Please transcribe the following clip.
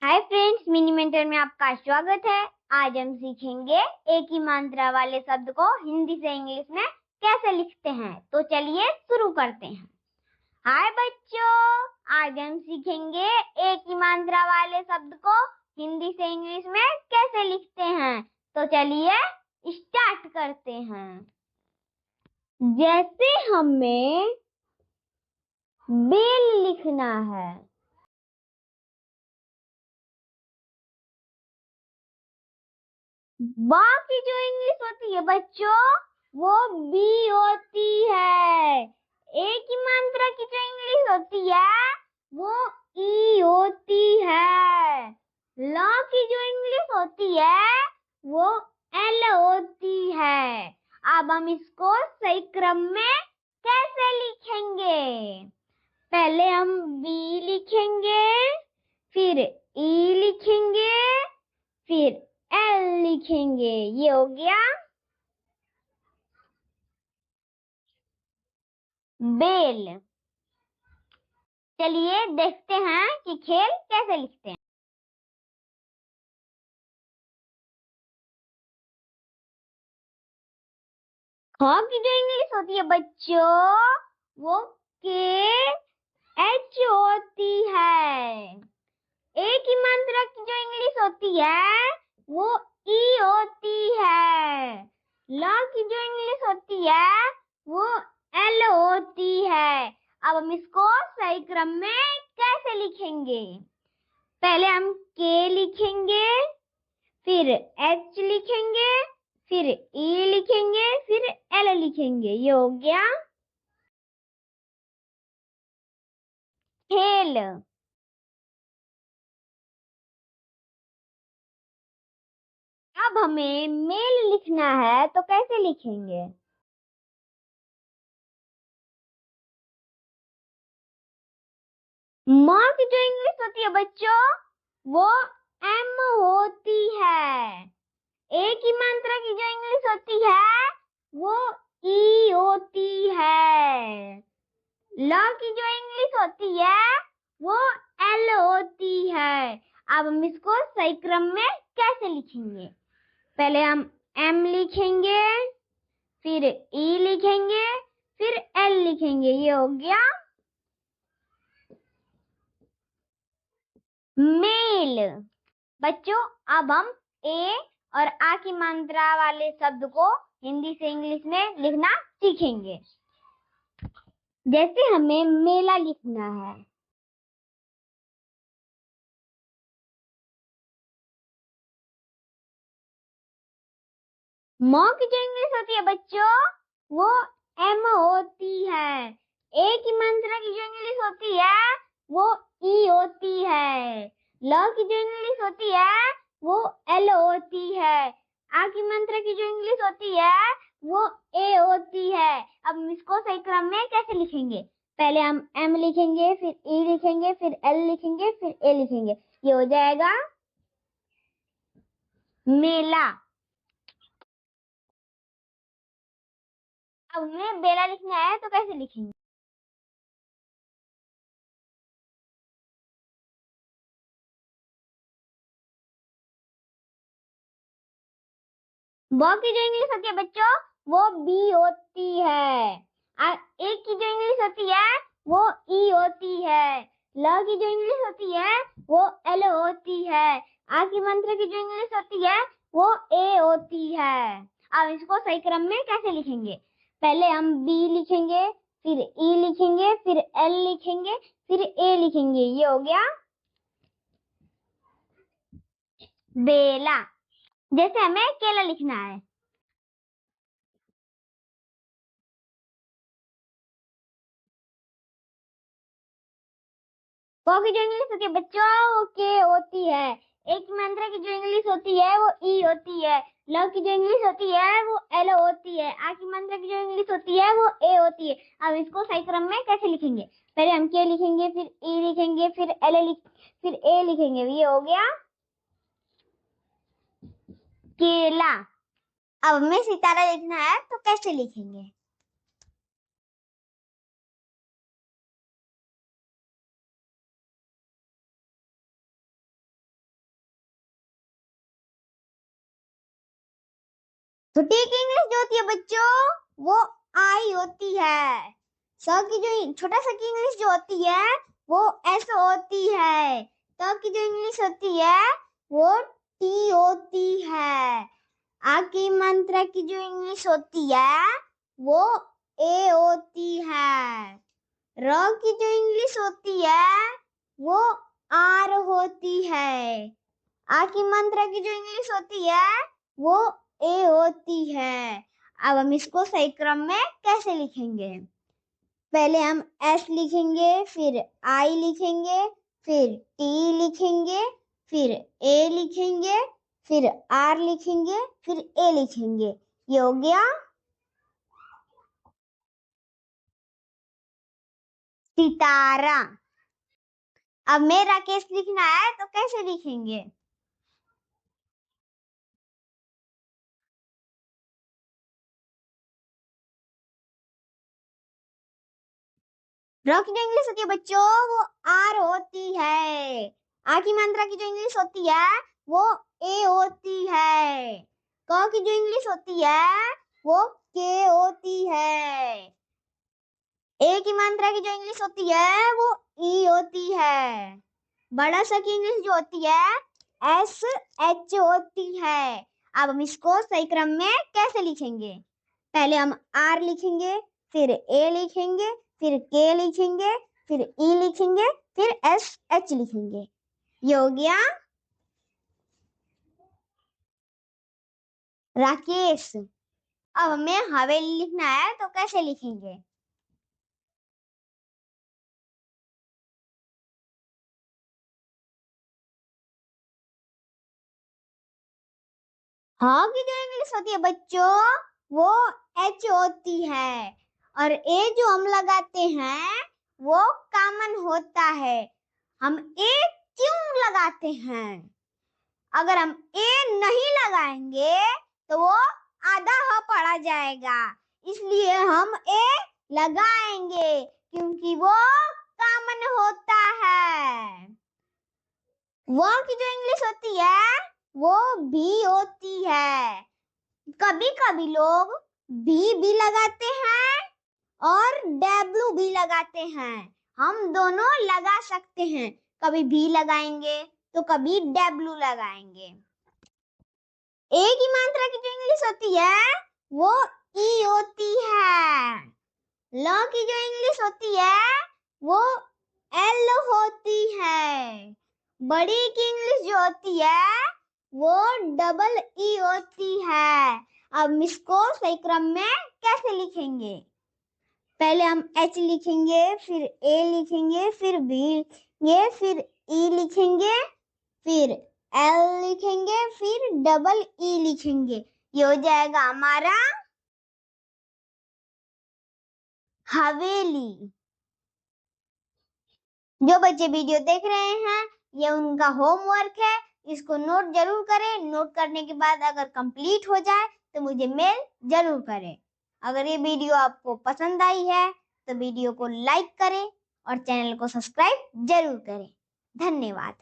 Hi friends, mini mentor में आपका स्वागत है। आज हम सीखेंगे एक ही मात्रा वाले शब्द को हिंदी से इंग्लिश में कैसे लिखते हैं। तो चलिए शुरू करते हैं। हाय बच्चों, आज हम सीखेंगे एक ही मात्रा वाले शब्द को हिंदी से इंग्लिश में कैसे लिखते हैं। तो चलिए स्टार्ट करते हैं। जैसे हमें बेल लिखना है, बाकी जो इंग्लिश होती है बच्चों वो बी होती है। एक ही मात्रा की जो इंग्लिश होती है वो ई होती है। ल की जो इंग्लिश होती है वो एल होती है। अब हम इसको सही क्रम में कैसे लिखेंगे? पहले हम बी लिखेंगे, फिर ई लिखेंगे, फिर एल लिखेंगे। ये हो गया बेल। चलिए देखते हैं कि खेल कैसे लिखते हैं। ख की जो इंग्लिश होती है बच्चों वो के एच होती है। एक ही मात्रा की जो इंग्लिश होती है वो ई होती है। ल की जो इंग्लिश होती है वो एल होती है। अब हम इसको सही क्रम में कैसे लिखेंगे? पहले हम के लिखेंगे, फिर एच लिखेंगे, फिर ई लिखेंगे, फिर एल लिखेंगे। ये हो गया खेल। अब हमें मेल लिखना है तो कैसे लिखेंगे? माँ की जो इंग्लिश होती है बच्चों वो एम होती है। एक ही मात्रा की जो इंग्लिश होती है वो ई होती है। ल की जो इंग्लिश होती है वो एल होती है। अब हम इसको सही क्रम में कैसे लिखेंगे? पहले हम एम लिखेंगे, फिर ई लिखेंगे, फिर एल लिखेंगे। ये हो गया मेल। बच्चों अब हम ए और आ की मात्रा वाले शब्द को हिंदी से इंग्लिश में लिखना सीखेंगे। जैसे हमें मेला लिखना है, म की जो इंग्लिश होती है बच्चों वो एम होती है। एक ही मात्रा की जो इंग्लिश होती है वो ई होती है। ल की जो इंग्लिश होती है वो एल होती है। आ की मात्रा की जो इंग्लिश होती है वो ए होती है। अब हम इसको सही क्रम में कैसे लिखेंगे? पहले हम एम लिखेंगे, फिर ई लिखेंगे, फिर एल लिखेंगे, फिर ए लिखेंगे। ये हो जाएगा मेला। अब हमें बेला लिखना है तो कैसे लिखेंगे? ब की जो इंग्लिश होती है बच्चों वो बी होती है। एक की जो इंग्लिश होती है वो ई होती है। ल की जो इंग्लिश होती है वो एल होती है। आ की मात्रा की जो इंग्लिश होती है वो ए होती है। अब इसको सही क्रम में कैसे लिखेंगे? पहले हम बी लिखेंगे, फिर ई लिखेंगे, फिर एल लिखेंगे, फिर ए लिखेंगे। ये हो गया बेला। जैसे हमें केला लिखना है, क की जो इंग्लिश होती है बच्चों वो के होती है। एक मात्रा की जो इंग्लिश होती है वो ई होती है। ल की जो इंग्लिश होती है वो एल होती है। आ की मात्रा की जो इंग्लिश होती है वो ए होती है। अब इसको सही क्रम में कैसे लिखेंगे? पहले हम के लिखेंगे, फिर ई लिखेंगे, फिर फिर ए लिखेंगे। ये हो गया केला। अब हमें सितारा लिखना है तो कैसे लिखेंगे? तो टी की इंग्लिश जो होती है बच्चों वो आई होती है। स की जो छोटा सा की इंग्लिश जो होती है वो एस होती है। त की जो इंग्लिश होती है वो टी होती है। आ की मात्रा की जो इंग्लिश होती है वो ए होती है। र की जो इंग्लिश होती है वो आर होती है। आ की मात्रा की जो इंग्लिश होती है वो ए होती है। अब हम इसको सही क्रम में कैसे लिखेंगे? पहले हम एस लिखेंगे, फिर आई लिखेंगे, फिर टी लिखेंगे, फिर ए लिखेंगे, फिर आर लिखेंगे, फिर ए लिखेंगे। ये हो गया सितारा। अब मैं राकेश लिखना है तो कैसे लिखेंगे? र की जो इंग्लिश होती है बच्चों वो आर होती है। आ की मात्रा की जो इंग्लिश होती है वो ए होती है। क की जो इंग्लिश होती है वो के होती है। ए की मात्रा की जो इंग्लिश होती है वो ई होती है। बड़ा सा की इंग्लिश जो होती है एस एच होती है। अब हम इसको सही क्रम में कैसे लिखेंगे? पहले हम आर लिखेंगे, फिर ए लिखेंगे, फिर के लिखेंगे, फिर ई लिखेंगे, फिर एस एच लिखेंगे। ये हो गया राकेश। अब हमें हवेली लिखना है तो कैसे लिखेंगे? हाँ की जो इंग्लिश होती है बच्चों वो एच होती है और ए जो हम लगाते हैं वो कॉमन होता है। हम ए क्यों लगाते हैं? अगर हम ए नहीं लगाएंगे तो वो आधा ह पढ़ा जाएगा, इसलिए हम ए लगाएंगे क्योंकि वो कॉमन होता है। वो की जो इंग्लिश होती है वो भी होती है। कभी कभी लोग भी लगाते हैं और डब्ल्यू भी लगाते हैं। हम दोनों लगा सकते हैं, कभी भी लगाएंगे तो कभी डब्ल्यू लगाएंगे। ए की मात्रा की जो इंग्लिश होती है वो ई होती है। ल की जो इंग्लिश होती है वो एल होती है। बड़ी की इंग्लिश जो होती है वो डबल ई होती है। अब इसको सही क्रम में कैसे लिखेंगे? पहले हम एच लिखेंगे, फिर ए लिखेंगे, फिर बी लिखेंगे, फिर ई लिखेंगे, फिर एल लिखेंगे, फिर डबल ई लिखेंगे। ये हो जाएगा हमारा हवेली। जो बच्चे वीडियो देख रहे हैं ये उनका होमवर्क है, इसको नोट जरूर करें। नोट करने के बाद अगर कंप्लीट हो जाए तो मुझे मेल जरूर करें। अगर ये वीडियो आपको पसंद आई है तो वीडियो को लाइक करें और चैनल को सब्सक्राइब जरूर करें। धन्यवाद।